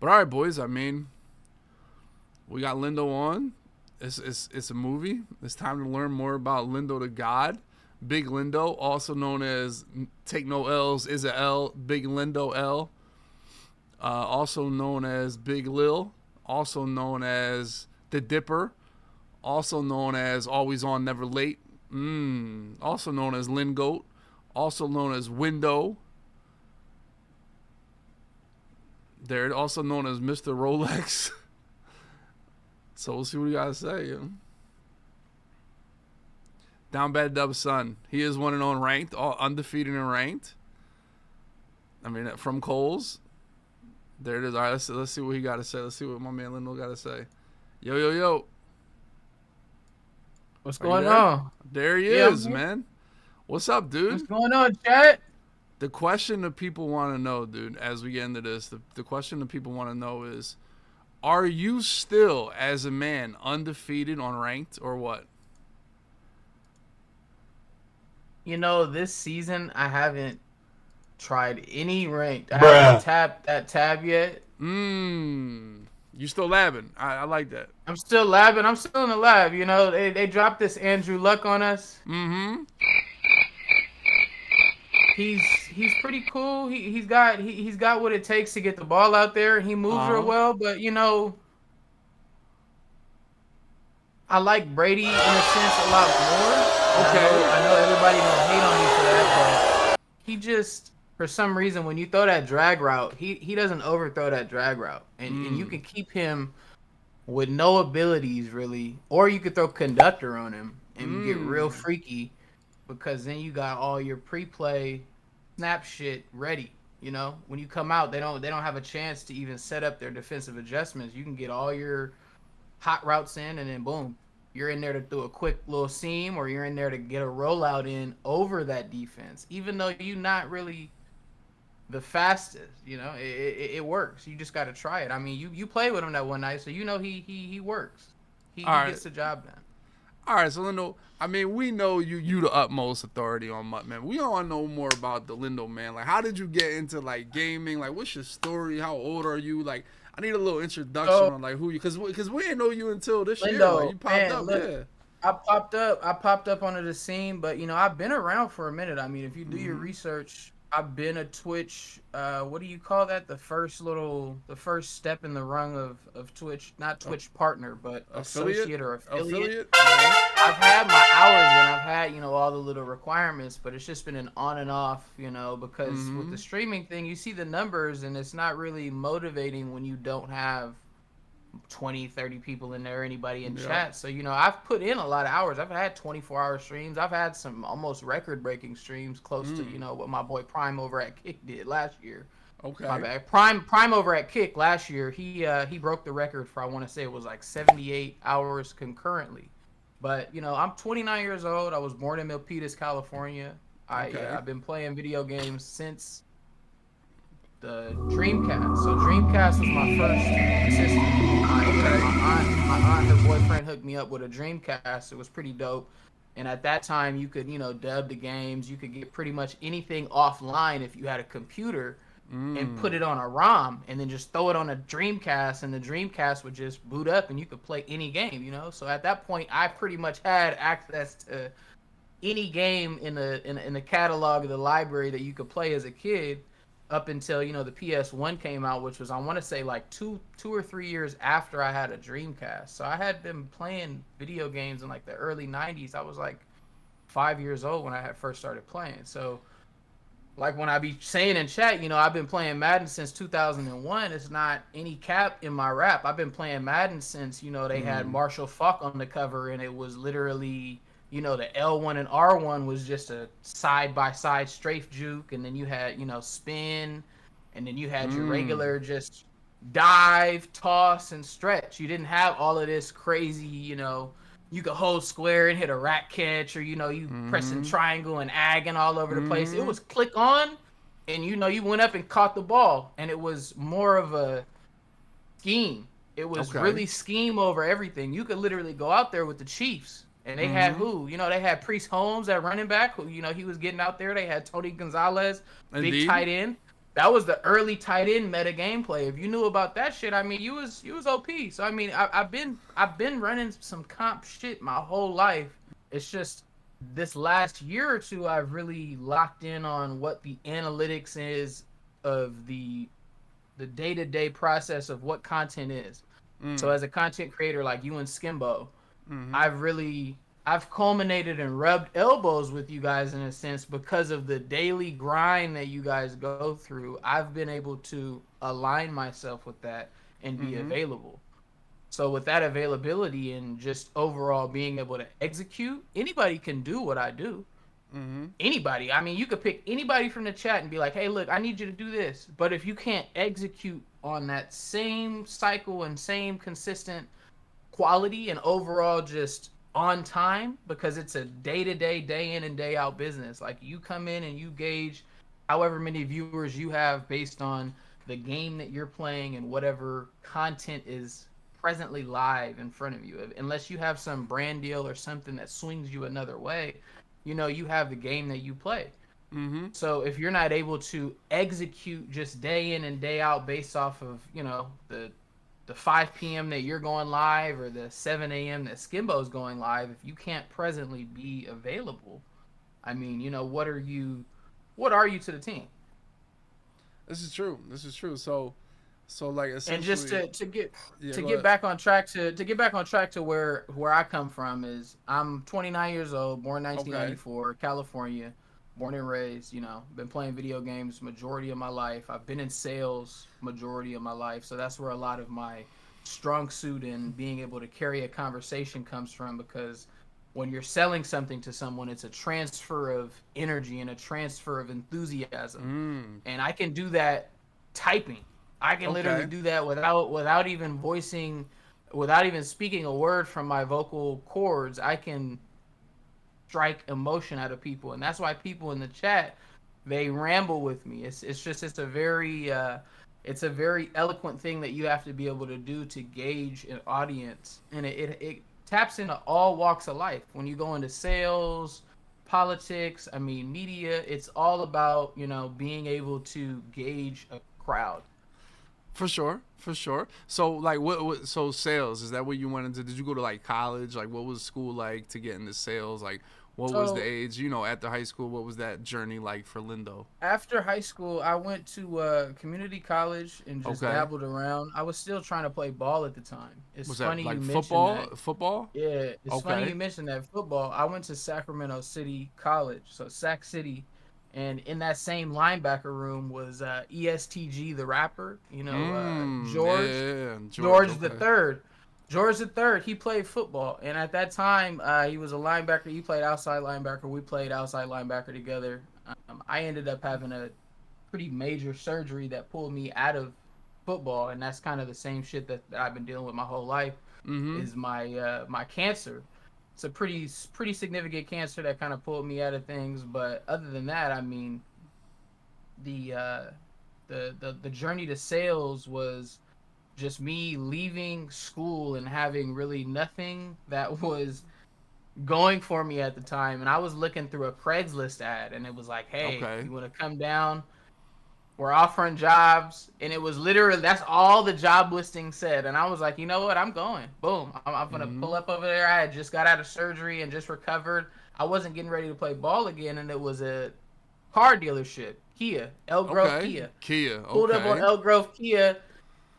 But all right, boys. I mean, we got Lyndo on. It's a movie. It's time to learn more about Lyndo the God. Big Lyndo, also known as Take No L's, is a L. Big Lyndo L. Also known as Big Lil. Also known as The Dipper. Also known as Always On, Never Late. Also known as Lynn Goat. Also known as Window. They're also known as Mr. Rolex. So we'll see what you gotta say. Down bad Dub son. He is 1-0 ranked, all undefeated and ranked. I mean, from Coles. There it is. All right, let's see what he got to say. Let's see what my man Lyndo got to say. Yo, yo, yo. What's Are you going there? on? There he Yeah, is, man. What's up, what's dude? going on, chat? The question that people want to know, dude, as we get into this, the question that people want to know is, are you still, as a man, undefeated on ranked or what? This season I haven't tried any ranked. I haven't Bruh. tapped that tab yet. You still labbing. I like that. I'm still labbing. I'm still in the lab. They dropped this Andrew Luck on us. Mm-hmm. He's pretty cool. He's got what it takes to get the ball out there. He moves real well, but I like Brady in a sense a lot more. Okay. I know everybody gonna hate on me for that, but he just for some reason when you throw that drag route, he doesn't overthrow that drag route, and you can keep him with no abilities really, or you could throw conductor on him and get real freaky because then you got all your pre-play snap shit ready. When you come out, they don't have a chance to even set up their defensive adjustments. You can get all your hot routes in, and then boom, you're in there to do a quick little seam, or you're in there to get a rollout in over that defense. Even though you're not really the fastest, it works. You just got to try it. I mean, you played with him that one night, so he works. He gets the job done. All right, so Lyndo, I mean, we know you the utmost authority on Mutt, man. We all know more about the Lyndo, man. Like, how did you get into like gaming? Like, what's your story? How old are you? Like, I need a little introduction on like who you, because we didn't know you until this year. Like, you popped up, look, yeah. I popped up onto the scene, but I've been around for a minute. I mean, if you do your research, I've been a Twitch. What do you call that? The first step in the rung of Twitch, not Twitch partner, but associate or affiliate. I've had my hours and I've had all the little requirements, but it's just been an on and off. Because with the streaming thing, you see the numbers and it's not really motivating when you don't have 20, 30 people in there, anybody in chat. So, I've put in a lot of hours. I've had 24-hour streams. I've had some almost record-breaking streams close to, what my boy Prime over at Kick did last year. Okay. My bad. Prime over at Kick last year, he broke the record for, I want to say it was like 78 hours concurrently. But, I'm 29 years old. I was born in Milpitas, California. I've been playing video games since the Dreamcast. So Dreamcast was my first system. My aunt, her boyfriend hooked me up with a Dreamcast. It was pretty dope. And at that time, you could, dub the games. You could get pretty much anything offline if you had a computer and put it on a ROM and then just throw it on a Dreamcast, and the Dreamcast would just boot up and you could play any game, So at that point, I pretty much had access to any game in the catalog of the library that you could play as a kid. Up until the PS1 came out, which was I want to say like two or 3 years after I had a Dreamcast. So I had been playing video games in like the early 90s. I was like 5 years old when I had first started playing. So like when I be saying in chat, I've been playing Madden since 2001. It's not any cap in my rap. I've been playing Madden since they had Marshall Faulk on the cover, and it was literally the L1 and R1 was just a side-by-side strafe juke, and then you had, spin, and then you had your regular just dive, toss, and stretch. You didn't have all of this crazy, you could hold square and hit a rat catch, or, you pressing triangle and agging all over the place. It was click on, and, you went up and caught the ball, and it was more of a scheme. It was really scheme over everything. You could literally go out there with the Chiefs. And they had who? They had Priest Holmes at running back, who, he was getting out there. They had Tony Gonzalez, big tight end. that was the early tight end meta gameplay. If you knew about that shit, I mean, you was OP. So I mean, I've been running some comp shit my whole life. It's just this last year or two I've really locked in on what the analytics is of the day-to-day process of what content is. So as a content creator like you and Skimbo, I've culminated and rubbed elbows with you guys in a sense because of the daily grind that you guys go through. I've been able to align myself with that and be available. So with that availability and just overall being able to execute, anybody can do what I do. Anybody. I mean, you could pick anybody from the chat and be like, "Hey, look, I need you to do this." But if you can't execute on that same cycle and same consistent quality and overall just on time, because it's a day-to-day, day in and day out business. Like, you come in and you gauge however many viewers you have based on the game that you're playing and whatever content is presently live in front of you. Unless you have some brand deal or something that swings you another way, you have the game that you play. So if you're not able to execute just day in and day out based off of, the 5 p.m. that you're going live or the 7 a.m. that Skimbo's going live, if you can't presently be available, I mean, what are you to the team? This is true. So like essentially, and just to get back on track to where I come from is I'm 29 years old, born 1994, California, born and raised. Been playing video games majority of my life. I've been in sales majority of my life, so that's where a lot of my strong suit in being able to carry a conversation comes from, because when you're selling something to someone, it's a transfer of energy and a transfer of enthusiasm. And I can do that typing. I can literally do that without even speaking a word from my vocal cords. I can strike emotion out of people, and that's why people in the chat, they ramble with me. It's a very eloquent thing that you have to be able to do to gauge an audience, and it taps into all walks of life. When you go into sales, politics, I mean media, it's all about being able to gauge a crowd. For sure. So like, so sales, is that what you went into? Did you go to like college? Like, what was school like to get into sales? Like, what was the age? After high school, what was that journey like for Lyndo? After high school, I went to community college and just dabbled around. I was still trying to play ball at the time. Was funny that like you football? That. Football? Yeah, it's funny you mentioned that football. I went to Sacramento City College, so Sac City. And in that same linebacker room was ESTG, the rapper, George the Third. George the Third, he played football. And at that time, he was a linebacker. He played outside linebacker. We played outside linebacker together. I ended up having a pretty major surgery that pulled me out of football. And that's kind of the same shit that I've been dealing with my whole life, is my cancer. It's a pretty significant cancer that kind of pulled me out of things, but other than that, I mean, the journey to sales was just me leaving school and having really nothing that was going for me at the time, and I was looking through a Craigslist ad, and it was like, "Hey, you want to come down? We're offering jobs," and it was literally, that's all the job listing said. And I was like, you know what, I'm going. Boom, I'm gonna pull up over there. I had just got out of surgery and just recovered. I wasn't getting ready to play ball again, and it was a car dealership, Kia, Elk Grove Kia. Pulled up on Elk Grove Kia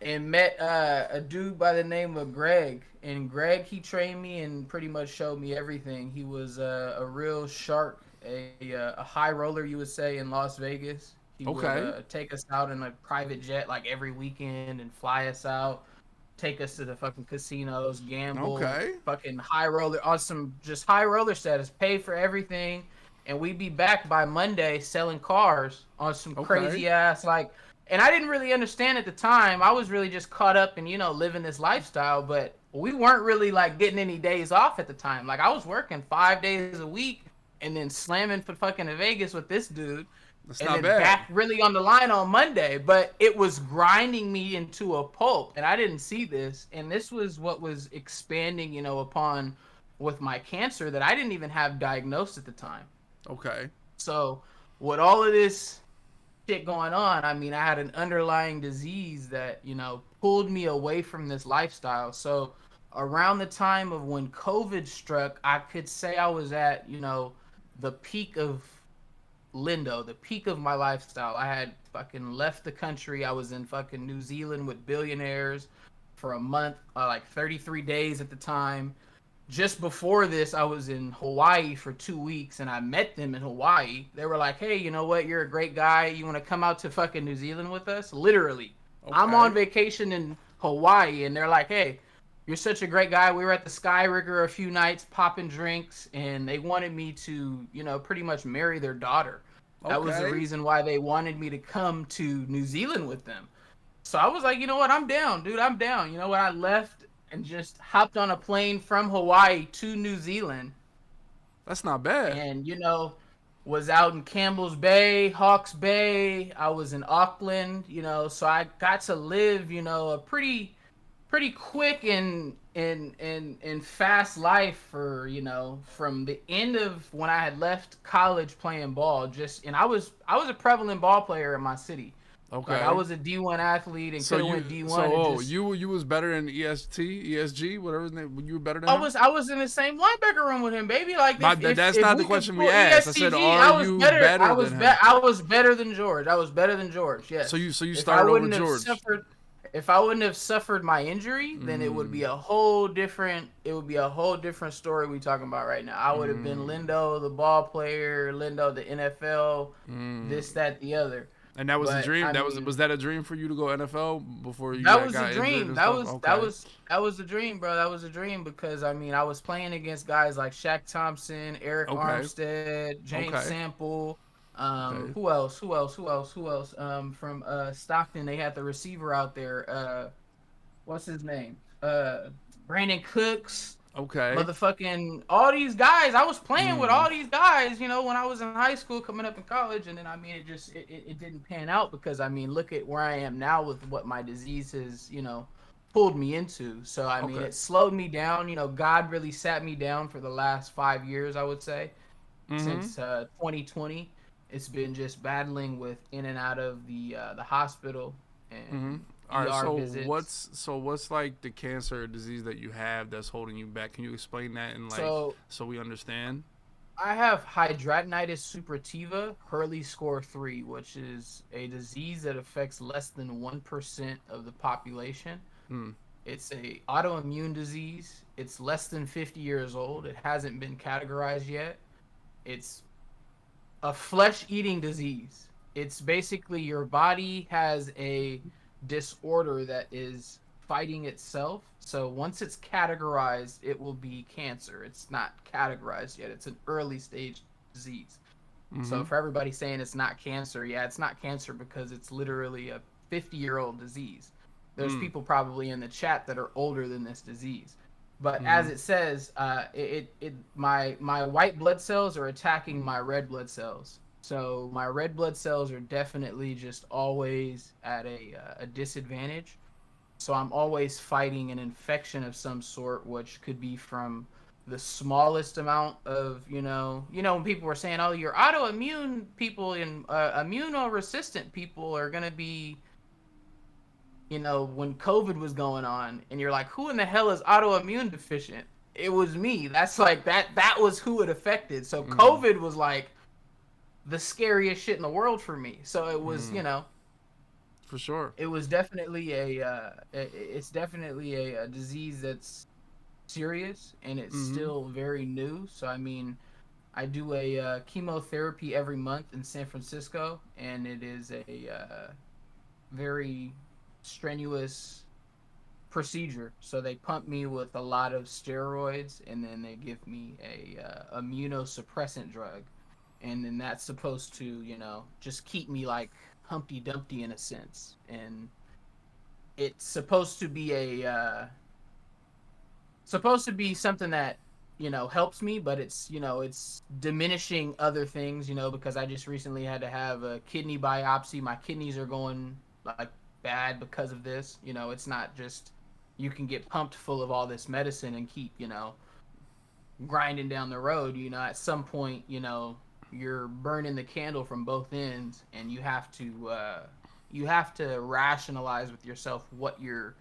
and met a dude by the name of Greg. And Greg, he trained me and pretty much showed me everything. He was a real shark, a high roller, you would say, in Las Vegas. He would take us out in a private jet like every weekend and fly us out, take us to the fucking casinos, gamble, fucking high roller, on some just high roller status, pay for everything, and we'd be back by Monday selling cars on some crazy ass like. And I didn't really understand at the time. I was really just caught up in living this lifestyle, but we weren't really like getting any days off at the time. Like, I was working 5 days a week and then slamming for fucking Vegas with this dude. That's and not then bad. Back really on the line on Monday, but it was grinding me into a pulp, and I didn't see this. And this was what was expanding, upon with my cancer that I didn't even have diagnosed at the time. Okay. So with all of this shit going on. I mean, I had an underlying disease that, pulled me away from this lifestyle. So around the time of when COVID struck, I could say I was at, the peak of Lyndo, the peak of my lifestyle. I had fucking left the country. I was in fucking New Zealand with billionaires for a month, like 33 days at the time. Just before this, I was in Hawaii for 2 weeks, and I met them in Hawaii. They were like, "Hey, you know what? You're a great guy. You want to come out to fucking New Zealand with us?" Literally, I'm on Okay. vacation in Hawaii, and they're like, "Hey, you're such a great guy. We were at the Sky Rigger a few nights, popping drinks, and they wanted me to, pretty much marry their daughter. That was the Okay. reason why they wanted me to come to New Zealand with them." So I was like, you know what? I'm down, dude. I'm down. You know what? I left and just hopped on a plane from Hawaii to New Zealand That's not bad. and, was out in Campbell's Bay, Hawke's Bay. I was in Auckland, so I got to live, a pretty quick and fast life for, from the end of when I had left college playing ball. And I was a prevalent ball player in my city. Like I Okay. was a D1 athlete and So could have you went D1 so and oh just you was better than ESG, whatever his name. You were better than I him. was I was in the same linebacker room with him, baby. Like My, that's if not the we could question we pull asked. I said, ESTG, are I was you better. better than him? I was better than George. I was better than George. So Yes. you If I started over wouldn't have George. suffered, if I wouldn't have suffered my injury, then it would Mm, be a whole different. It would be a whole different story we talking about right now. I would have been mm, Lyndo, the ball player, Lyndo, the NFL, mm. this, that, the other. And that was the But dream. I That was mean, that a dream for you to go NFL before you that got, was the got injured dream. and That stuff? was that Okay. was that was the dream, bro. That was a dream because I mean I was playing against guys like Shaq Thompson, Eric Okay. Armstead, James Okay. Sample. Okay. Who else? Who else? Who else? Who else? From Stockton, they had the receiver out there. What's his name? Brandon Cooks. Okay. Motherfucking all these guys. I was playing with Mm. all these guys, when I was in high school, coming up in college, and then I mean, it didn't pan out because I mean, look at where I am now with what my disease has, pulled me into. So I mean, Okay. it slowed me down. God really sat me down for the last 5 years, I would say, Mm-hmm. since 2020. It's been just battling with in and out of the hospital Mm-hmm. and All right. ER So visits. what's like the cancer or disease that you have that's holding you back? Can you explain that and like So so we understand? I have hidradenitis suppurativa, Hurley score 3, which is a disease that affects less than 1% of the population. Mm. It's a autoimmune disease. It's less than 50 years old. It hasn't been categorized yet. It's a flesh-eating disease. It's basically your body has a disorder that is fighting itself. So once it's categorized, it will be cancer. It's not categorized yet. It's an early stage disease. Mm-hmm. So for everybody saying it's not cancer, yeah, it's not cancer because it's literally a 50-year-old disease. There's Mm. people probably in the chat that are older than this disease. But Mm-hmm. as it says, my white blood cells are attacking my red blood cells. So my red blood cells are definitely just always at a disadvantage. So I'm always fighting an infection of some sort, which could be from the smallest amount of, when people were saying, oh, your autoimmune people and immunoresistant people are going to be, when COVID was going on, and you're like, who in the hell is autoimmune deficient? It was me. That's like that was who it affected. So Mm. COVID was like the scariest shit in the world for me. So it was, Mm. For sure. it was definitely it's definitely a disease that's serious and it's Mm-hmm. still very new. So I mean, I do a chemotherapy every month in San Francisco, and it is a very strenuous procedure. So they pump me with a lot of steroids, and then they give me a immunosuppressant drug, and then that's supposed to, just keep me like Humpty Dumpty in a sense. And it's supposed to be something that helps me, but it's diminishing other things, because I just recently had to have a kidney biopsy. My kidneys are going like bad because of this. It's not just you can get pumped full of all this medicine and keep grinding down the road. At some point, you're burning the candle from both ends, and you have to rationalize with yourself what you're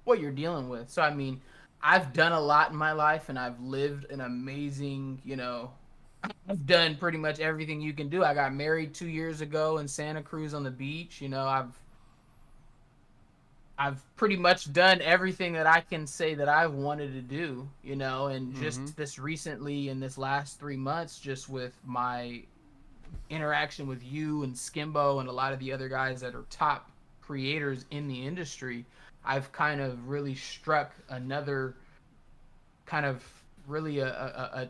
dealing with. So I mean, I've done a lot in my life, and I've lived an amazing, I've done pretty much everything you can do. I got married 2 years ago in Santa Cruz on the beach. I've pretty much done everything that I can say that I've wanted to do, and Mm-hmm. just this recently in this last 3 months, just with my interaction with you and Skimbo and a lot of the other guys that are top creators in the industry, I've kind of really struck another kind of really a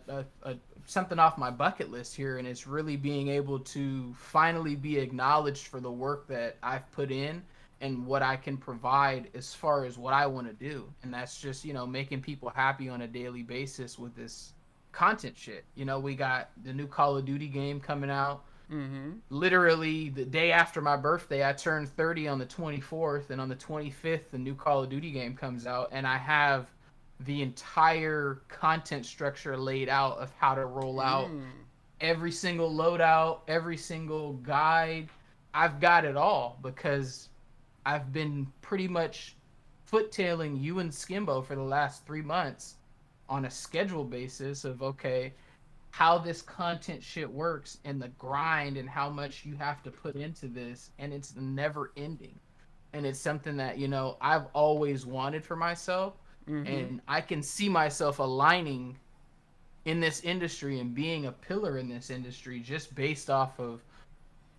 something off my bucket list here, and it's really being able to finally be acknowledged for the work that I've put in and what I can provide as far as what I want to do. And that's just, making people happy on a daily basis with this content shit. We got the new Call of Duty game coming out. Mm-hmm. Literally the day after my birthday, I turned 30 on the 24th, and on the 25th, the new Call of Duty game comes out, and I have the entire content structure laid out of how to roll out Mm. every single loadout, every single guide. I've got it all because I've been pretty much foottailing you and Skimbo for the last 3 months on a schedule basis of, okay, how this content shit works and the grind and how much you have to put into this, and it's never ending. And it's something that, I've always wanted for myself, Mm-hmm. and I can see myself aligning in this industry and being a pillar in this industry just based off of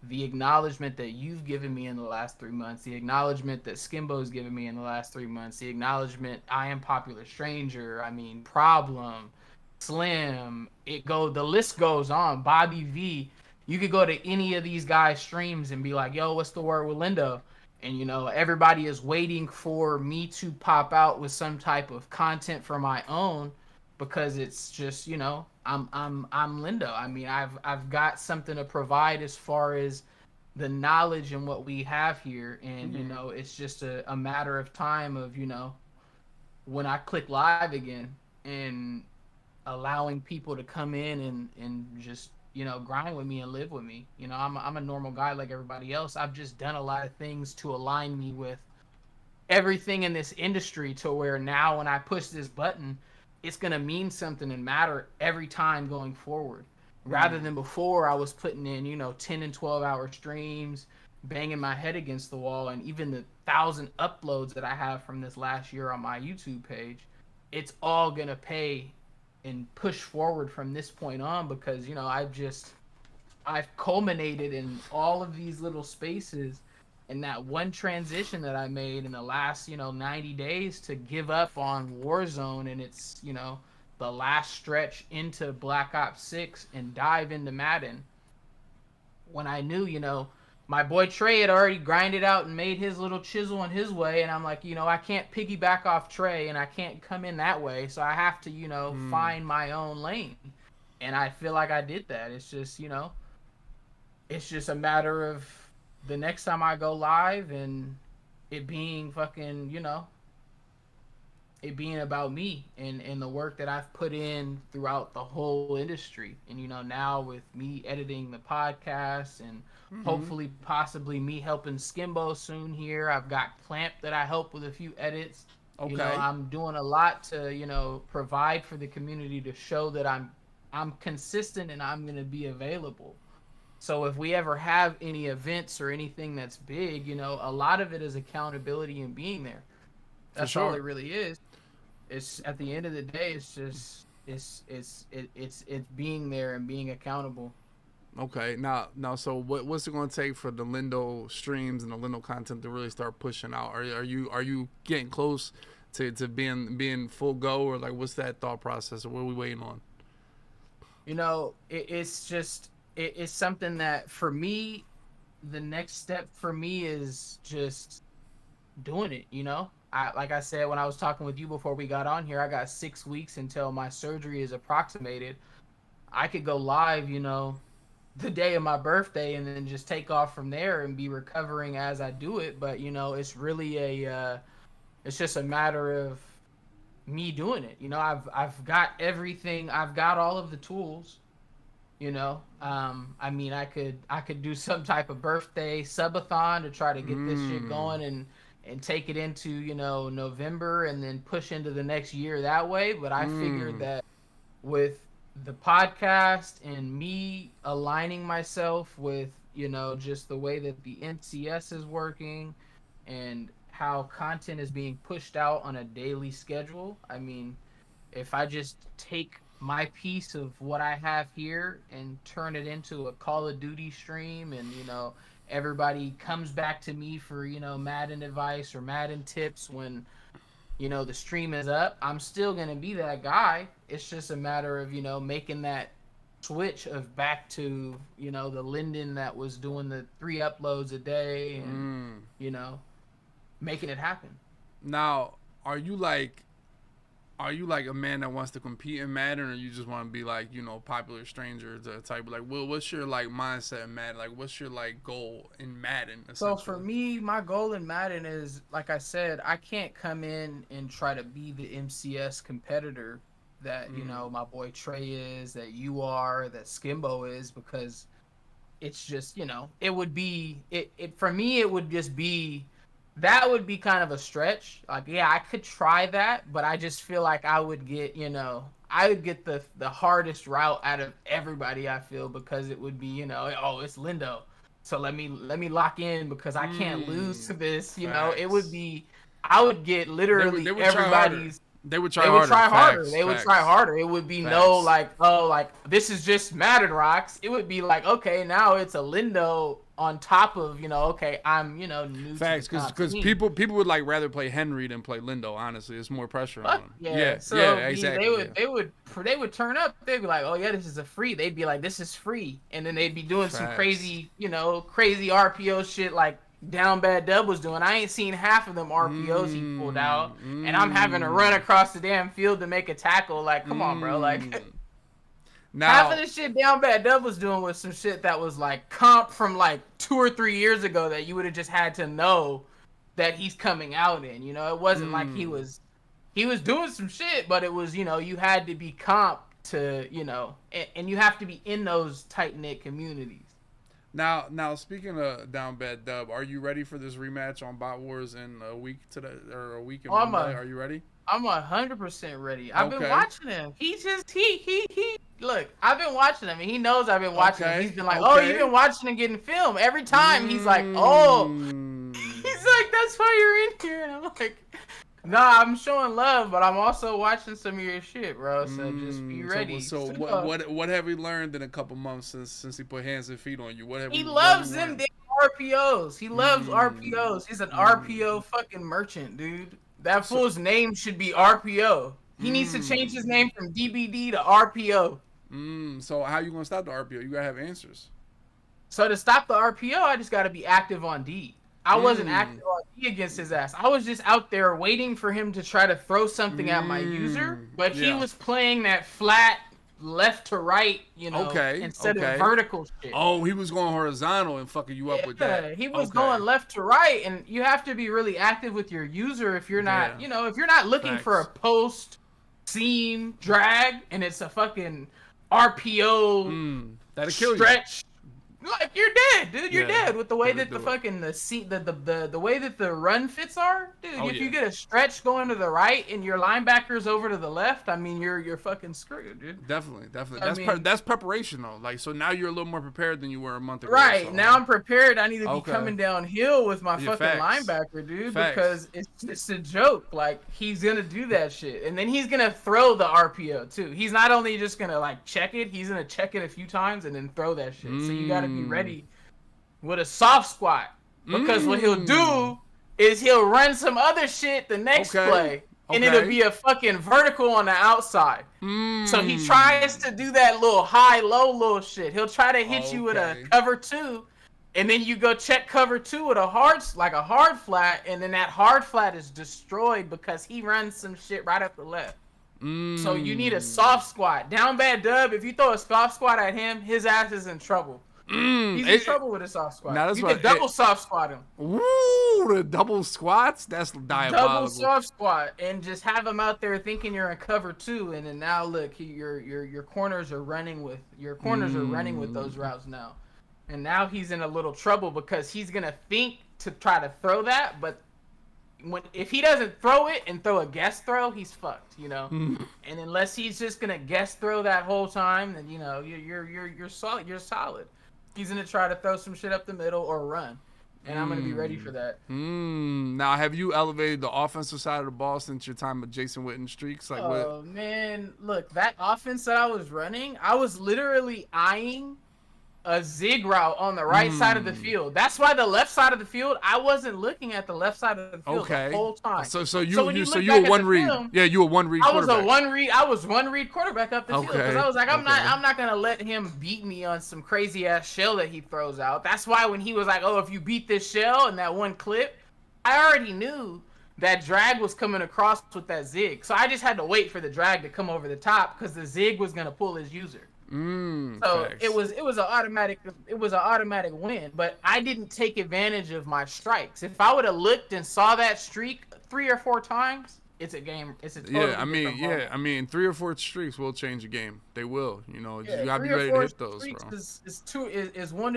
the acknowledgement that you've given me in the last 3 months, the acknowledgement that Skimbo's given me in the last 3 months, the acknowledgement I Am Popular Stranger, I mean Problem, Slim, the list goes on. Bobby V. You could go to any of these guys' streams and be like, yo, what's the word with Lyndo? And everybody is waiting for me to pop out with some type of content for my own, because it's just, I'm Lyndo. I mean, I've got something to provide as far as the knowledge and what we have here, and Mm-hmm. it's just a matter of time of, when I click live again and allowing people to come in and just, grind with me and live with me. I'm a normal guy like everybody else. I've just done a lot of things to align me with everything in this industry, to where now when I push this button, it's going to mean something and matter every time going forward. Rather Mm. than before, I was putting in, 10 and 12-hour streams, banging my head against the wall, and even the 1,000 uploads that I have from this last year on my YouTube page, it's all going to pay and push forward from this point on, because, I've culminated in all of these little spaces, and that one transition that I made in the last, 90 days to give up on Warzone, and it's, the last stretch into Black Ops 6 and dive into Madden, when I knew, my boy Trey had already grinded out and made his little chisel in his way, and I'm like, I can't piggyback off Trey, and I can't come in that way, so I have to, Mm. find my own lane. And I feel like I did that. It's just a matter of the next time I go live and it being fucking, it being about me and the work that I've put in throughout the whole industry. And, now with me editing the podcast and Mm-hmm. hopefully possibly me helping Skimbo soon here. I've got Clamp that I help with a few edits. Okay. I'm doing a lot to, provide for the community to show that I'm consistent and I'm going to be available. So if we ever have any events or anything that's big, a lot of it is accountability and being there. For That's all it sure. really is. It's at the end of the day, it's just it's being there and being accountable. Okay. Now, so what's it going to take for the Lindo streams and the Lindo content to really start pushing out? Are you getting close to being full go, or like what's that thought process, or what are we waiting on? It's just it's something that for me, the next step for me is just doing it. I, like I said when I was talking with you before we got on here, I got 6 weeks until my surgery is approximated. I could go live, the day of my birthday, and then just take off from there and be recovering as I do it. But it's really it's just a matter of me doing it. I've got everything. I've got all of the tools. You know, I mean, I could do some type of birthday subathon to try to get this shit Mm. going and take it into, you know, November and then push into the next year that way. But I figured Mm. that with the podcast and me aligning myself with, you know, just the way that the NCS is working and how content is being pushed out on a daily schedule. I mean, if I just take my piece of what I have here and turn it into a Call of Duty stream, and you know, everybody comes back to me for, you know, Madden advice or Madden tips when, you know, the stream is up, I'm still going to be that guy. It's just a matter of, you know, making that switch of back to, you know, the Lyndon that was doing the 3 uploads a day and, Mm. you know, making it happen. Now, are you like a man that wants to compete in Madden, or you just want to be like, you know, popular stranger to type? Like, what's your like mindset in Madden? Like, what's your like goal in Madden So for essentially? me, my goal in Madden is, like I said, I can't come in and try to be the MCS competitor that, you Mm. know, my boy Trey is, that you are, that Skimbo is, because it's just, you know, it would be it for me, it would just be, that would be kind of a stretch. Like, yeah, I could try that, but I just feel like I would get, you know, I would get the hardest route out of everybody, I feel, because it would be, you know, oh, it's Lyndo, so let me lock in because I can't lose Mm. to this, you know. It would Facts. be, I would get They literally would try harder. everybody's, They would try they would harder. try harder. Facts. They would try Facts. harder. It would be no Facts. like, oh, like this is just Madden rocks. It would be like, okay, now it's a Lindo on top of, you know, okay, I'm, you know, new to the Facts, comp because scene. people would like rather play Henry than play Lindo. Honestly, it's more pressure on Fuck them. yeah. Yeah, So yeah, be exactly. Yeah, they would turn up. They'd be like, oh yeah, this is a free. They'd be like, this is free, and then they'd be doing some facts. crazy, you know, crazy RPO shit like Down Bad Dub was doing. I ain't seen half of them RPOs he pulled Mmm, out, and I'm having to run mmm, across the damn field to make a tackle. Like, come on, bro. Like, mmm. half of Now, the shit Down Bad Dub was doing was some shit that was like comp from like 2 or 3 years ago that you would have just had to know that he's coming out in. You know, it wasn't like mmm. he was doing some shit, but it was, you know, you had to be comp to, you know, and you have to be in those tight knit communities. Now, speaking of down bad dub, are you ready for this rematch on Bot Wars in a week today or a week and Oh, one day? Are you ready? I'm 100% ready. I've been Okay, watching him. He just he look. I've been watching him, and he knows I've been watching him. He's okay, been like, "Oh, you've okay. been watching and getting film." Every time he's like, "Oh," Mmm. he's like, "That's why you're in here." And I'm like, "Nah, I'm showing love, but I'm also watching some of your shit, bro. So just be Mm, so ready." so what So, what what have we learned in a couple months since he put hands and feet on you? he What have we loves them learned? damn RPOs. He loves Mm, RPOs. He's an mm, RPO fucking merchant, dude. That so fool's name should be RPO. He needs to change his mm, name from DBD to RPO. so how you gonna stop the RPO? You gotta have answers. So to stop the RPO, I just got to be active on D. I wasn't Mm, active on D against his ass. I was just out there waiting for him to try to throw something at my user, but he yeah. was playing that flat left to right, you know, Okay, instead of okay. vertical shit. Oh, he was going horizontal and fucking you up with that. Yeah, he was Okay. going left to right, and you have to be really active with your user if you're not, Yeah. you know, if you're not looking for a Facts. post, seam, drag, and it's a fucking RPO That'll kill you. stretch. Like, you're dead, dude. You're Yeah. dead with the way That'll that the do it. fucking the way that the run fits are, dude. Oh If you yeah. get a stretch going to the right and your linebackers over to the left, I mean, you're fucking screwed, dude. Definitely, definitely. I mean, That's preparation though. Like so now you're a little more prepared than you were a month ago or right so, now huh? I'm prepared. I need to be Okay. coming downhill with my Yeah, fucking facts. linebacker, dude, Facts. because it's just a joke. Like, he's gonna do that shit, and then he's gonna throw the RPO too. He's not only just gonna like check it, he's gonna check it a few times and then throw that shit. So you gotta be Mmm. ready with a soft squat, because what he'll Mmm. do is he'll run some other shit the next Okay. play, and it'll Okay. be a fucking vertical on the outside. So he tries Mmm. to do that little high low little shit. He'll try to hit you with a Okay. cover two, and then you go check cover two with a hard flat, and then that hard flat is destroyed because he runs some shit right up the left. So you need a Mmm. soft squat. Down bad dub. If you throw a soft squat at him, his ass is in trouble. He's in trouble with a soft squat. Now that's You what can double soft squat him. Woo, the double squats. That's diabolical. Double soft squat and just have him out there thinking you're in cover 2, and then now look, your corners are running with those routes now, and now he's in a little trouble because he's gonna think to try to throw that, but if he doesn't throw it and throw a guess throw, he's fucked, you know. And unless he's just gonna guess throw that whole time, then you know you're solid. You're solid. He's gonna try to throw some shit up the middle or run, and I'm gonna be ready for that. Now, have you elevated the offensive side of the ball since your time with Jason Witten streaks? Like, man, look, that offense that I was running, I was literally eyeing a zig route on the right side of the field. That's why the left side of the field, I wasn't looking at the left side of the field the whole time. So you were one read. Yeah, you were one read. I was one read quarterback up the field because I was like, I'm not gonna let him beat me on some crazy ass shell that he throws out. That's why when he was like, oh, if you beat this shell and that one clip, I already knew that drag was coming across with that zig. So I just had to wait for the drag to come over the top because the zig was gonna pull his user. So facts. it was an automatic win, but I didn't take advantage of my strikes. If I would have looked and saw that streak 3 or 4 times, it's a game. It's a totally different ball. I mean 3 or 4 streaks will change a game. They will. You know, you gotta be 3 or ready 4 to hit those, bro. Is 1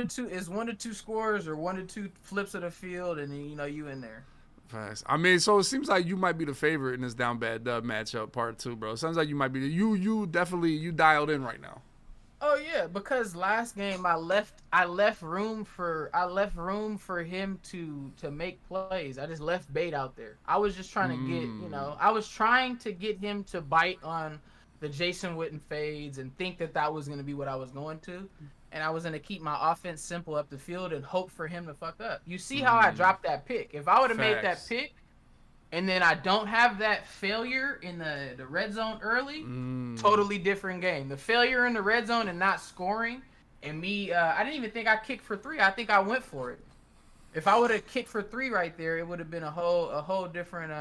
to 2 scores or 1 to 2 flips of the field, and then, you know, you in there. Fast. I mean, so it seems like you might be the favorite in this down bad dub matchup part 2, bro. It sounds like you might be you definitely dialed in right now. Oh yeah, because last game I left room for him to make plays. I just left bait out there. I was just trying to get him to bite on the Jason Witten fades and think that was going to be what I was going to, and I was going to keep my offense simple up the field and hope for him to fuck up. You see how I dropped that pick? If I would have made that pick, and then I don't have that failure in the red zone early, totally different game. The failure in the red zone and not scoring, and me, I didn't even think I kicked for 3. I think I went for it. If I would have kicked for 3 right there, it would have been a whole different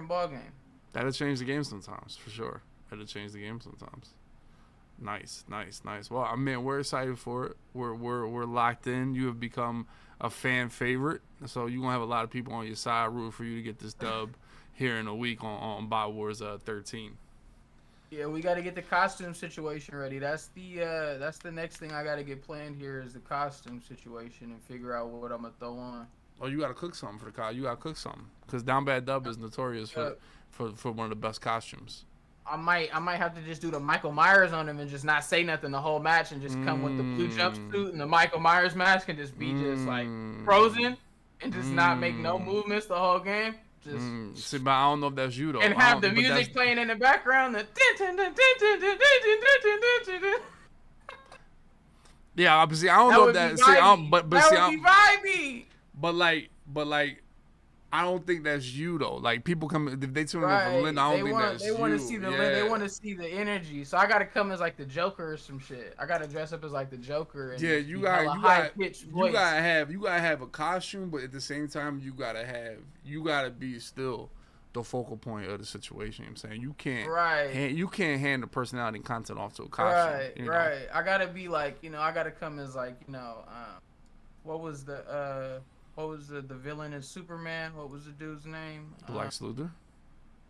ball game. That'll change the game sometimes, for sure. That'll change the game sometimes. Nice. Well, I mean, we're excited for it. We're locked in. You have become a fan favorite, so you're gonna have a lot of people on your side rooting for you to get this dub here in a week on Bot Wars 13. Yeah, we got to get the costume situation ready. That's the next thing I got to get planned here is the costume situation and figure out what I'm gonna throw on. Oh, you gotta cook something for the costume. You gotta cook something because Down Bad Dub is notorious for one of the best costumes. I might have to just do the Michael Myers on him and just not say nothing the whole match and just come with the blue jumpsuit and the Michael Myers mask and just be just like frozen and just not make no movements the whole game. Just see, but I don't know if that's you though. And have the music playing in the background. Yeah, obviously I don't know if that. That would be vibey. But like. I don't think that's you though. Like people come if they tune in from Lyndo, I don't think that's you. They want to see the energy. So I gotta come as like the Joker or some shit. I gotta dress up as like the Joker. And you gotta have a costume, but at the same time you gotta be still the focal point of the situation. You know what I'm saying you can't hand the personality and content off to a costume. Right. I gotta be like I gotta come as like what was the villain in Superman? What was the dude's name? Lex Luthor.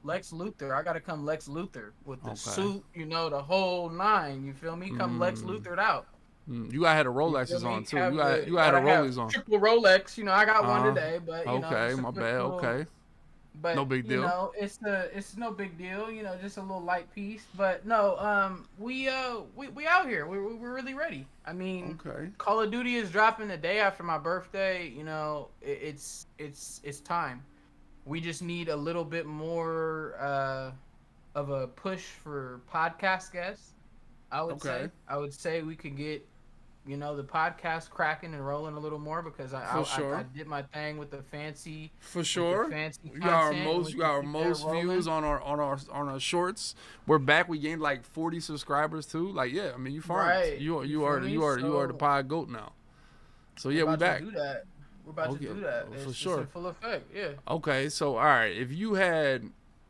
Lex Luthor. I gotta come Lex Luthor with the suit, the whole 9. You feel me? Come Lex Luthor out. You gotta have the Rolexes on too. You gotta have the Rollies on. Triple Rolex. I got one today, but okay, my bad. Okay. But no big deal. It's no big deal. Just a little light piece. But no, we out here. We're really ready. I mean, Call of Duty is dropping the day after my birthday. It's time. We just need a little bit more of a push for podcast guests. I would say we could get the podcast cracking and rolling a little more because I did my thing with the fancy. For sure. We got our most views on our shorts. We're back. We gained like 40 subscribers too. Like I mean you farmed. Right. You are the pod goat now. So yeah, we back. We're about to do that. For sure. It's in full effect. Yeah. Okay, so all right, if you had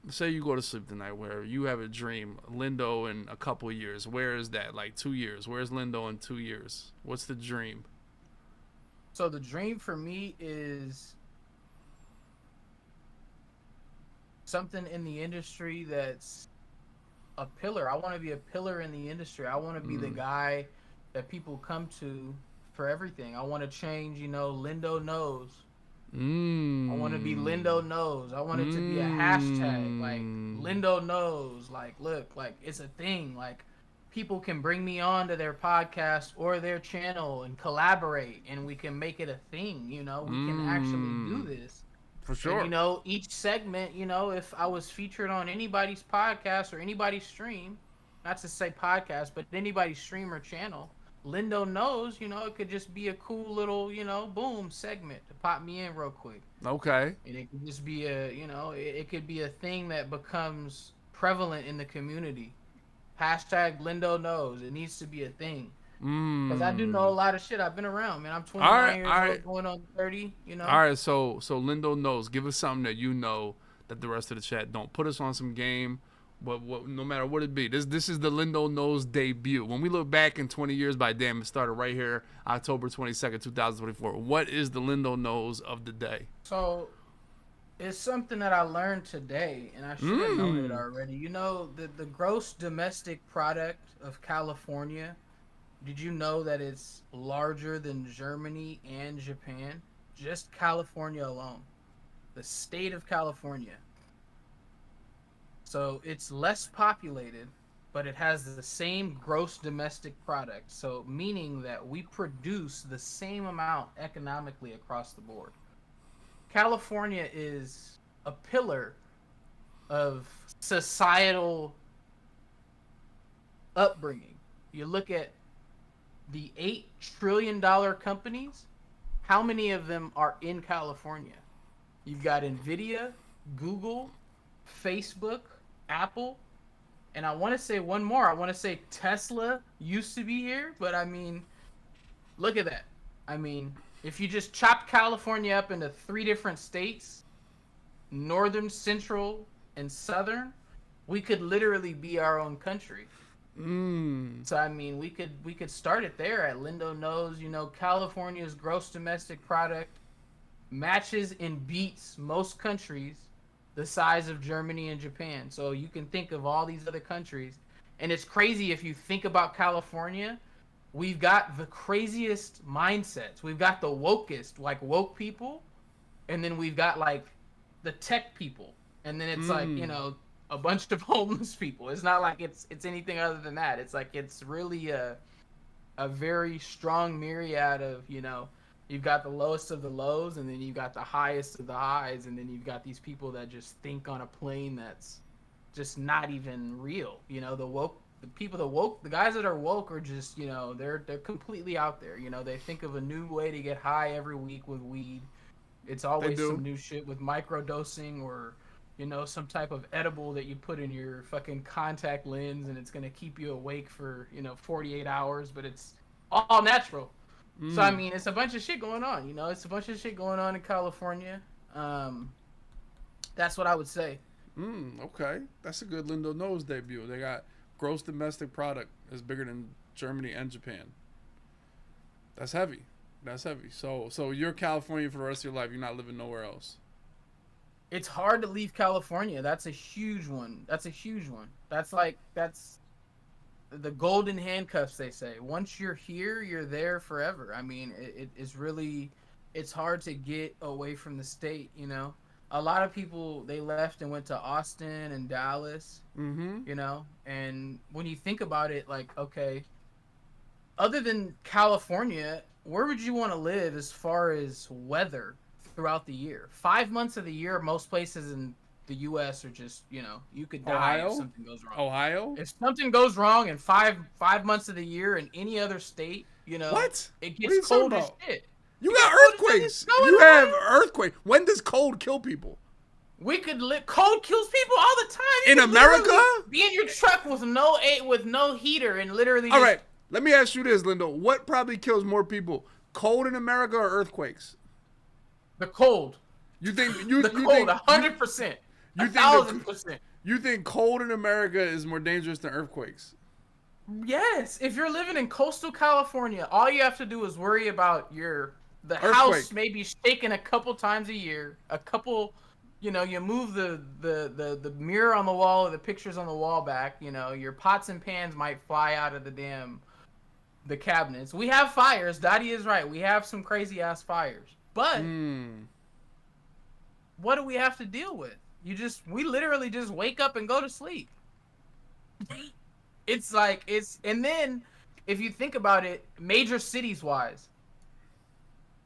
say you go to sleep tonight, where you have a dream, Lyndo in a couple of years. Where is that? Like 2 years. Where's Lyndo in 2 years? What's the dream? So the dream for me is something in the industry that's a pillar. I want to be a pillar in the industry. I want to be the guy that people come to for everything. I want to change, Lyndo knows. I want to be Lyndo knows. I want it to be a hashtag, like Lyndo knows. Like, look, like it's a thing. Like, people can bring me on to their podcast or their channel and collaborate, and we can make it a thing. We can actually do this. For sure. And, each segment, if I was featured on anybody's podcast or anybody's stream, not to say podcast, but anybody's stream or channel, Lyndo knows, it could just be a cool little, boom segment to pop me in real quick. Okay. And it could just be it could be a thing that becomes prevalent in the community. Hashtag Lyndo knows. It needs to be a thing. Because I do know a lot of shit. I've been around, man. I'm 29 years old, going on 30, All right, so Lyndo knows. Give us something that you know that the rest of the chat don't. Put us on some game. What no matter what it be. This is the Lyndo knows debut. When we look back in 20 years, by damn, it started right here, October 22nd, 2024. What is the Lyndo knows of the day? So it's something that I learned today, and I should have known it already. The gross domestic product of California, did you know that it's larger than Germany and Japan? Just California alone. The state of California. So it's less populated, but it has the same gross domestic product. So meaning that we produce the same amount economically across the board. California is a pillar of societal upbringing. You look at the $8 trillion companies, how many of them are in California? You've got Nvidia, Google, Facebook, Apple, and I want to say one more. I want to say Tesla used to be here, but I mean, look at that. I mean, if you just chop California up into 3 different states, northern, central, and southern, we could literally be our own country. So I mean, we could start it there at Lyndo knows. California's gross domestic product matches and beats most countries the size of Germany and Japan. So you can think of all these other countries, and it's crazy if you think about California. We've got the craziest mindsets. We've got the wokest, like woke people, and then we've got like the tech people, and then it's like a bunch of homeless people. It's not like it's anything other than that. It's like it's really a very strong myriad of you've got the lowest of the lows, and then you've got the highest of the highs, and then you've got these people that just think on a plane that's just not even real. The guys that are woke are just, they're completely out there. They think of a new way to get high every week with weed. It's always some new shit with microdosing or, some type of edible that you put in your fucking contact lens, and it's going to keep you awake for, 48 hours, but it's all natural. So, I mean, it's a bunch of shit going on, It's a bunch of shit going on in California. That's what I would say. Okay. That's a good Lyndo knows debut. They got gross domestic product is bigger than Germany and Japan. That's heavy. So you're California for the rest of your life. You're not living nowhere else. It's hard to leave California. That's a huge one. That's the golden handcuffs, they say. Once you're here, you're there forever. I mean, it's hard to get away from the state, A lot of people, they left and went to Austin and Dallas, and when you think about it, like, okay, other than California, where would you want to live as far as weather throughout the year? 5 months of the year, most places in the U.S. are just, you could die if something goes wrong. Ohio? If something goes wrong in five months of the year in any other state, what? It gets cold as shit. You got earthquakes. You have earthquakes. When does cold kill people? We could cold kills people all the time. In America? Be in your truck with no heater and literally. All right, let me ask you this, Lyndo. What probably kills more people, cold in America or earthquakes? The cold. You think the cold? 100%. You think 1,000%. you think cold in America is more dangerous than earthquakes? Yes, if you're living in coastal California, all you have to do is worry about the Earthquake. house maybe shaking a couple times a year, a couple, you move the mirror on the wall or the pictures on the wall back, your pots and pans might fly out of the cabinets. We have fires. Dottie is right. We have some crazy ass fires. But what do we have to deal with? We literally just wake up and go to sleep. And then if you think about it, major cities wise,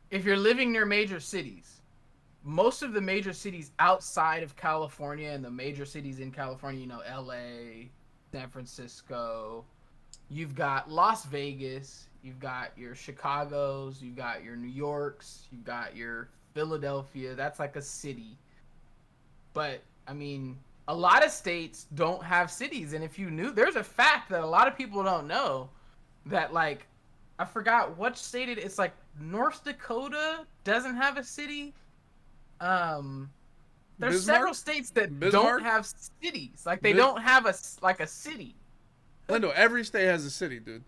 if you're living near major cities, most of the major cities outside of California and the major cities in California, LA, San Francisco, you've got Las Vegas, you've got your Chicagos, you've got your New Yorks, you've got your Philadelphia. That's like a city. But, I mean, a lot of states don't have cities. And if you knew, there's a fact that a lot of people don't know that, like, I forgot what state it is. It's like North Dakota doesn't have a city. There's Bismarck? several states that Bismarck? don't have cities. Like, they don't have a city. Lindo, every state has a city, dude.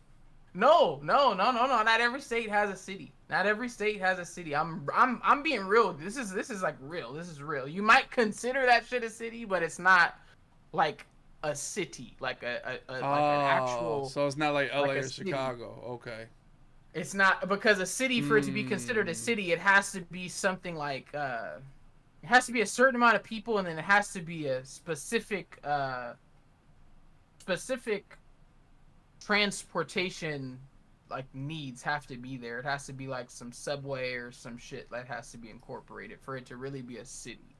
No. Not every state has a city. Not every state has a city. I'm being real. This is like real. This is real. You might consider that shit a city, but it's not like a city, like like an actual. So it's not like LA like or Chicago. Okay. It's not, because a city, for it to be considered a city, it has to be something like it has to be a certain amount of people, and then it has to be a specific transportation, like, needs have to be there. It has to be like some subway or some shit that has to be incorporated for it to really be a city.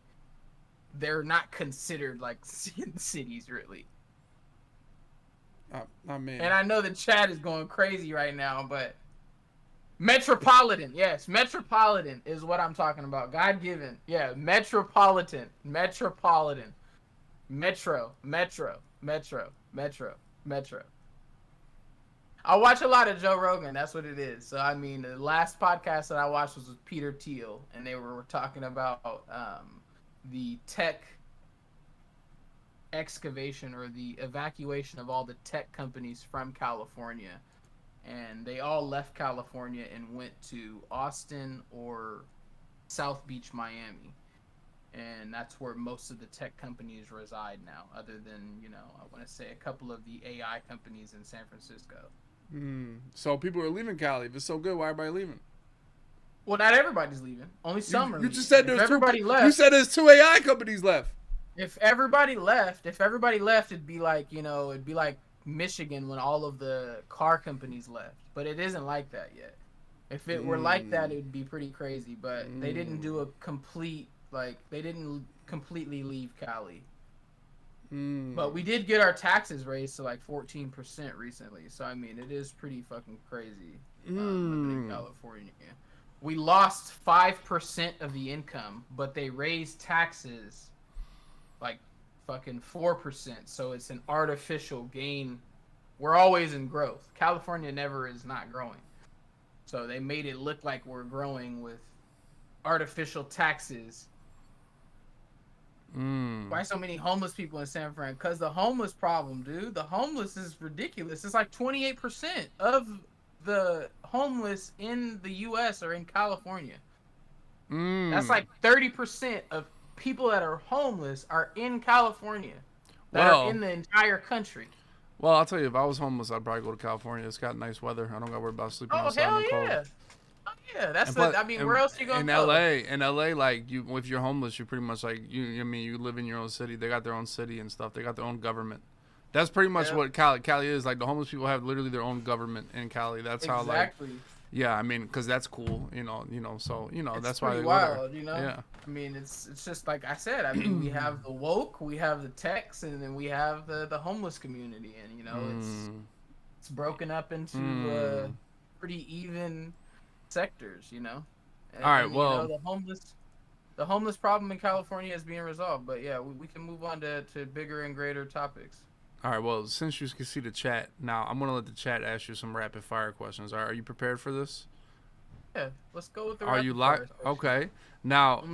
They're not considered like cities, really. I mean, and I know the chat is going crazy right now, but metropolitan, yes, metropolitan is what I'm talking about. God given, yeah, metropolitan, metro. I watch a lot of Joe Rogan. That's what it is. So, I mean, the last podcast that I watched was with Peter Thiel, and they were talking about the tech excavation or the evacuation of all the tech companies from California. And they all left California and went to Austin or South Beach, Miami. And that's where most of the tech companies reside now, other than, I want to say a couple of the AI companies in San Francisco. So people are leaving Cali. If it's so good, why everybody leaving? Well, not everybody's leaving. Only some are leaving. You just said there's everybody left. You said there's 2 AI companies left. If everybody left, it'd be like, it'd be like Michigan when all of the car companies left. But it isn't like that yet. If it were like that, it would be pretty crazy. But they didn't do a complete, they didn't completely leave Cali. But we did get our taxes raised to like 14% recently. So, I mean, it is pretty fucking crazy living in California. We lost 5% of the income, but they raised taxes like fucking 4%. So it's an artificial gain. We're always in growth. California never is not growing. So they made it look like we're growing with artificial taxes. Why so many homeless people in San Fran? Because the homeless problem, dude. The homeless is ridiculous. It's like 28% of the homeless in the U.S. are in California. That's like 30% of people that are homeless are in California. That are in the entire country. Well, I'll tell you, if I was homeless, I'd probably go to California. It's got nice weather. I don't got to worry about sleeping outside in the cold. Oh, yeah. That's where else are you going to go? In LA, like, if you're homeless, you're pretty much like, you live in your own city. They got their own city and stuff. They got their own government. That's pretty much what Cali is. Like, the homeless people have literally their own government in Cali. That's how, like, yeah, I mean, because that's cool, so, it's that's why they wild, Yeah. I mean, it's just like I said. I mean, we have the woke, we have the techs, and then we have the homeless community. And, it's broken up into pretty even sectors, And, all right, well, the homeless problem in California is being resolved. But yeah, we can move on to bigger and greater topics. All right, well, since you can see the chat now, I'm gonna let the chat ask you some rapid fire questions. Are you prepared for this? Yeah, let's go with the. Are you locked? Okay. Now,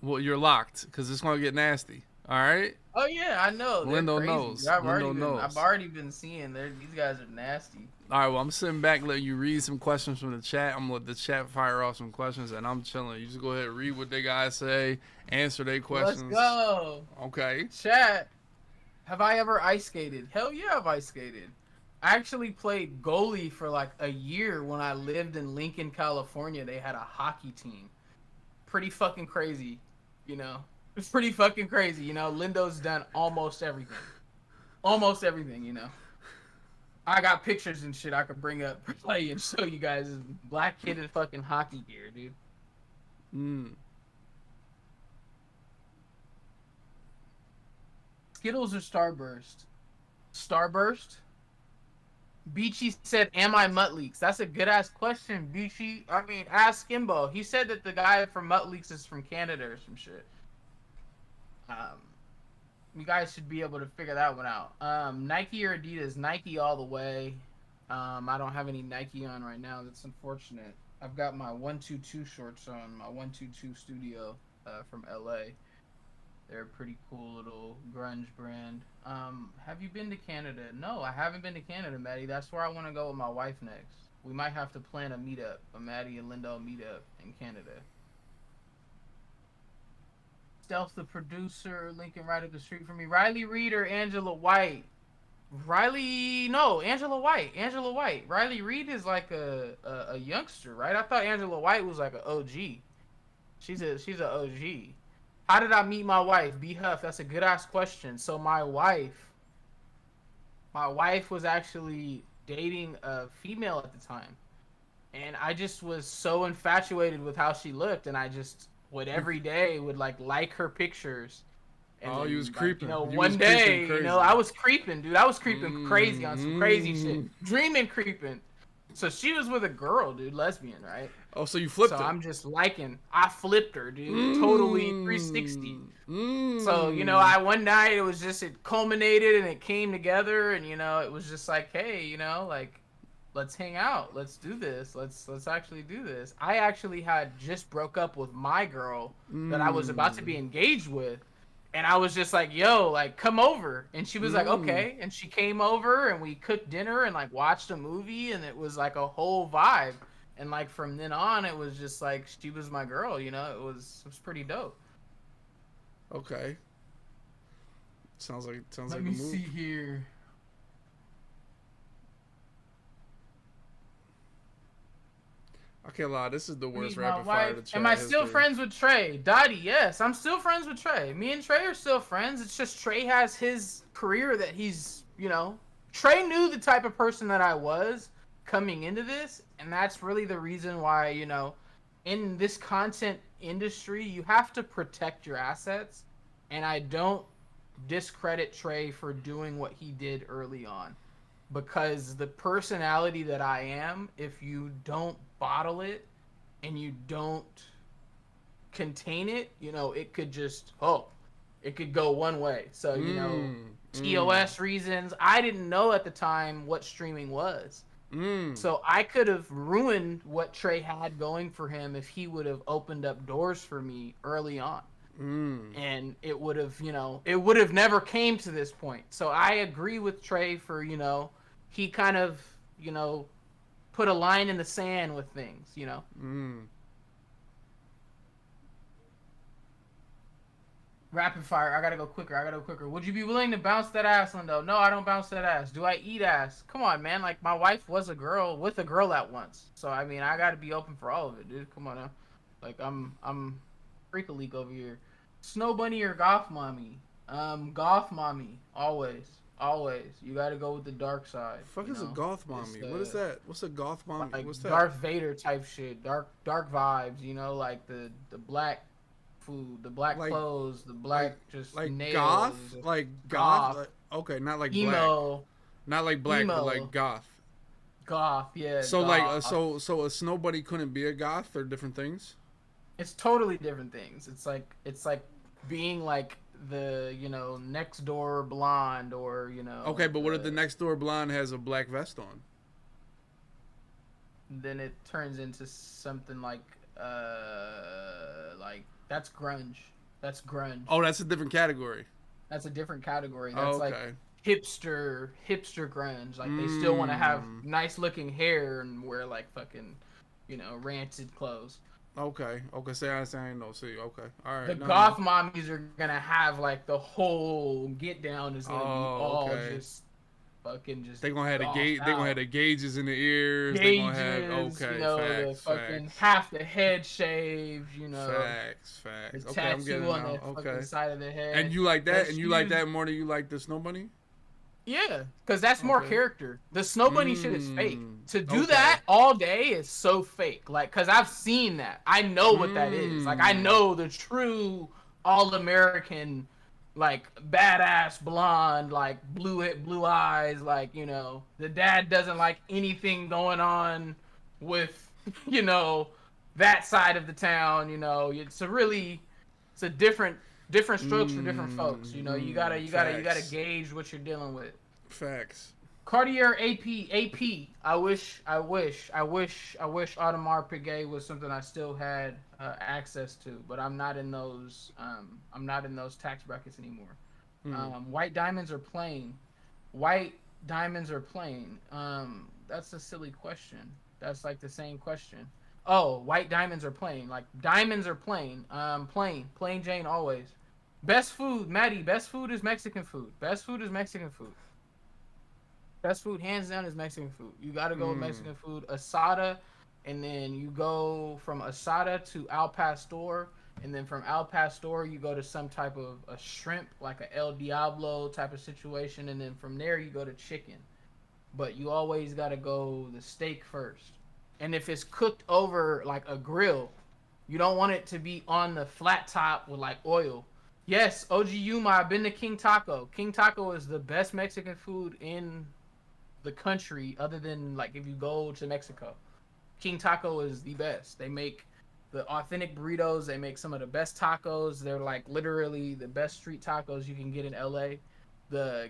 well, you're locked because it's gonna get nasty. All right. Oh yeah, I know. They're Lindo crazy. knows. Lindo I've knows. already been seeing these guys are nasty. All right. Well, I'm sitting back, letting you read some questions from the chat. I'm gonna let the chat fire off some questions, and I'm chilling. You just go ahead and read what they guys say, answer their Let's questions. go. Okay. Chat. Have I ever ice skated? Hell yeah, I've ice skated. I actually played goalie for like a year when I lived in Lincoln, California. They had a hockey team. Pretty fucking crazy, you know. It's pretty fucking crazy, you know. Lindo's done almost everything. Almost everything, you know. I got pictures and shit I could bring up for play and show you guys. This black kid in fucking hockey gear, dude. Mm. Skittles or Starburst? Starburst? Beachy said, "Am I Mutt Leaks?" That's a good ass question, Beachy. I mean, ask Kimbo. He said that the guy from Mutt Leaks is from Canada or some shit. You guys should be able to figure that one out. Nike or Adidas? Nike all the way. I don't have any Nike on right now. That's unfortunate. I've got my 122 shorts on, my 122 Studio from LA. They're a pretty cool little grunge brand. Have you been to Canada? No, I haven't been to Canada, Maddie. That's where I want to go with my wife next. We might have to plan a meetup, a Maddie and Lyndo meetup in Canada. Stealth, the producer, Lincoln right up the street from me. Riley Reed or Angela White? Angela White. Angela White. Riley Reed is like a youngster, right? I thought Angela White was like an OG. She's a OG. How did I meet my wife? B Huff, that's a good ass question. So my wife was actually dating a female at the time. And I just was so infatuated with how she looked, and I just would every day would like her pictures. And Oh, then, you was creeping. One day, I was creeping, dude. I was creeping crazy on some crazy shit. Dreaming creeping. So she was with a girl, dude, lesbian, right? Oh, so you flipped so her. I'm just liking. I flipped her, dude. Totally 360. So, one night it culminated and it came together, and it was just like, hey, like, let's hang out. Let's do this. Let's actually do this. I actually had just broke up with my girl that I was about to be engaged with. And I was just like, yo, like, come over. And she was like, okay. And she came over and we cooked dinner and like watched a movie, and it was like a whole vibe. And like from then on, it was just like she was my girl, it was pretty dope. Okay. Sounds like a move. Let me see here. I can't lie, this is the worst rapid fire to chat. Am I still friends with Trey? Dottie, yes, I'm still friends with Trey. Me and Trey are still friends. It's just Trey has his career that he's, Trey knew the type of person that I was coming into this, and that's really the reason why, in this content industry, you have to protect your assets, and I don't discredit Trey for doing what he did early on. Because the personality that I am, if you don't bottle it and you don't contain it, it could just it could go one way. So TOS reasons, I didn't know at the time what streaming was. So I could have ruined what Trey had going for him if he would have opened up doors for me early on. And it would have never came to this point. So I agree with Trey for, he kind of, put a line in the sand with things, Rapid fire. I gotta go quicker. Would you be willing to bounce that ass, Lyndo? No, I don't bounce that ass. Do I eat ass? Come on, man. Like, my wife was with a girl at once. So, I mean, I gotta be open for all of it, dude. Come on now. Like, I'm freak a leak over here. Snow Bunny or Goth Mommy? Goth Mommy. Always. You gotta go with the dark side. Fuck is a Goth Mommy? What is that? What's a Goth Mommy? Like What's that? Darth Vader type shit. Dark vibes, like the black food, the black clothes, the black just like nails. goth? Like goth? Like, okay, not like emo. Black. Not like black, emo. But like goth. Goth, yeah. So goth. so a snow bunny couldn't be a goth? Or different things? It's totally different things. It's like being like the next door blonde or Okay, but what if the next door blonde has a black vest on? Then it turns into something like that's grunge. Oh, that's a different category. That's a different category. Oh, That's like okay. hipster grunge. Like they still want to have nice looking hair and wear like fucking, rancid clothes. Okay. Okay. Say I ain't no. See. Okay. All The right. No. No. goth mommies are gonna have like the whole get down is gonna be Oh. all Okay. just fucking just They gonna have the gothed gauge. They gonna have out. the gauges in the ears. They gonna have. Gauges, Okay. the Facts. fucking Facts. half the head shaved, Facts. the Facts. Okay. I'm tattoo getting on now. the fucking Okay. side of the And head. you like Their that? And you like shoes, that more than you like the Snow Bunny? yeah, because that's more Okay. character. The Snow Bunny shit is fake. To do Okay. that all day is so fake. Like, because I've seen that. I know what that is. Like, I know the true all-American, like, badass blonde, like, blue eyes. Like, the dad doesn't like anything going on with, that side of the town. It's a different strokes for different folks. You gotta gauge what you're dealing with. Facts. Cartier AP. I wish Audemars Piguet was something I still had access to, but I'm not in those. I'm not in those tax brackets anymore. White diamonds are plain. White diamonds are plain. That's a silly question. That's like the same question. Oh, white diamonds are plain. Like diamonds are plain. Plain Jane always. Best food, Maddie. Best food is Mexican food. Best food is Mexican food. Best food, hands down, is Mexican food. You gotta go with Mexican food. Asada, and then you go from asada to al pastor, and then from al pastor you go to some type of a shrimp, like a El Diablo type of situation, and then from there you go to chicken. But you always gotta go the steak first. And if it's cooked over like a grill, you don't want it to be on the flat top with like oil. Yes, OG Yuma, I've been to King Taco. King Taco is the best Mexican food in the country, other than like if you go to Mexico. King Taco is the best. They make the authentic burritos. They make some of the best tacos. They're like literally the best street tacos you can get in LA. The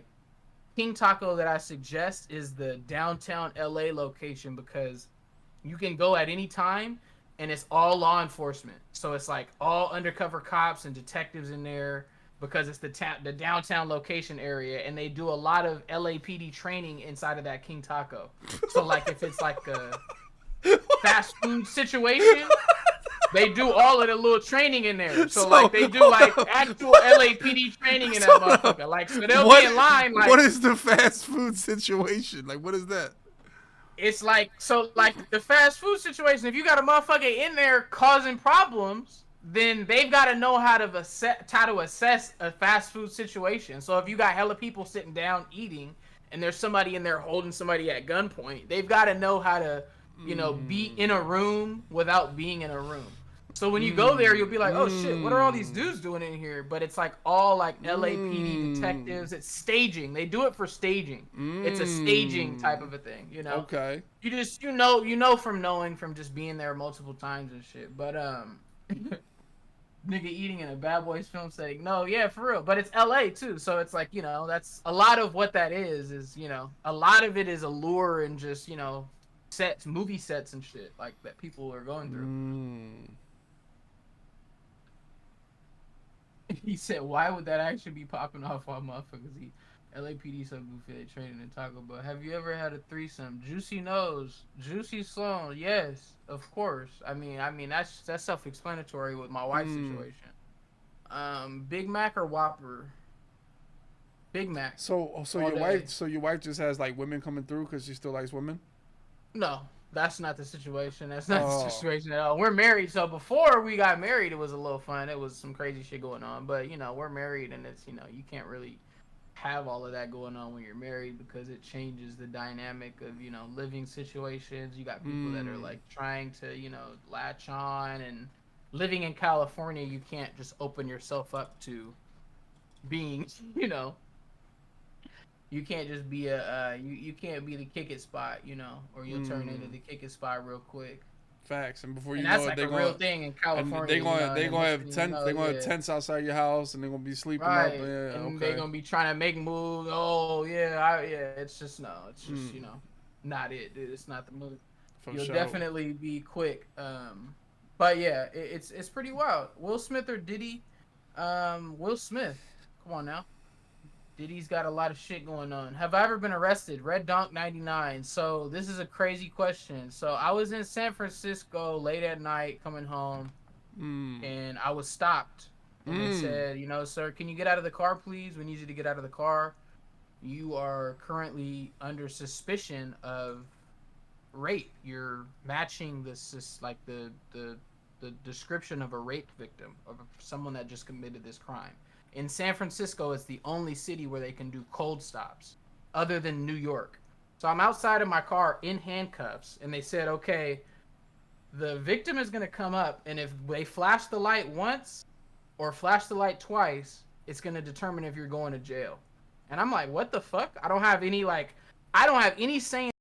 King Taco that I suggest is the downtown LA location, because you can go at any time and it's all law enforcement. So it's like all undercover cops and detectives in there, because it's the downtown location area, and they do a lot of LAPD training inside of that King Taco. So like if it's like a fast food situation, they do all of the little training in there. So like they do like actual LAPD training in that motherfucker. Like so they'll be in line. Like, what is the fast food situation? Like what is that? It's like, so like the fast food situation, if you got a motherfucker in there causing problems, then they've got to know how to assess a fast food situation. So if you got hella people sitting down eating and there's somebody in there holding somebody at gunpoint, they've got to know how to, be in a room without being in a room. So when you go there, you'll be like, oh shit, what are all these dudes doing in here? But it's like all like LAPD detectives. It's staging. They do it for staging. It's a staging type of a thing, Okay. You just, from knowing from just being there multiple times and shit. But, nigga eating in a Bad Boys film setting. No, yeah, for real. But it's LA too. So it's like, that's a lot of what that is, a lot of it is allure and just, movie sets and shit like that people are going through. He said, why would that actually be popping off while motherfuckers eat? LAPD so goofy, they training in Taco Bell. Have you ever had a threesome? Juicy knows. Juicy Sloan, yes, of course. I mean that's self-explanatory with my wife's situation. Big Mac or Whopper? Big Mac. So your wife just has like women coming through because she still likes women? No, that's not the situation. That's not the situation at all. We're married, so before we got married, it was a little fun. It was some crazy shit going on, but we're married, and it's you can't really have all of that going on when you're married, because it changes the dynamic of living situations. You got people that are like trying to latch on, and living in California, you can't just open yourself up to being you can't just be you can't be the kick it spot, or you'll turn into the kick it spot real quick. Facts, and before you and know that's it, like a real thing in California. They're gonna have tents outside your house, and they're gonna be sleeping right. up. Yeah, and they're gonna be trying to make moves. Oh yeah, it's just it's just not it, dude. It's not the move. You'll definitely be quick. But yeah, it's pretty wild. Will Smith or Diddy? Will Smith. Come on now. Diddy's got a lot of shit going on. Have I ever been arrested? Red Donk 99. So this is a crazy question. So I was in San Francisco late at night coming home, and I was stopped. And they said, sir, can you get out of the car, please? We need you to get out of the car. You are currently under suspicion of rape. You're matching the description of a rape victim, of someone that just committed this crime. In San Francisco, it's the only city where they can do cold stops, other than New York. So I'm outside of my car in handcuffs, and they said, okay, the victim is going to come up, and if they flash the light once or flash the light twice, it's going to determine if you're going to jail. And I'm like, what the fuck? I don't have any sane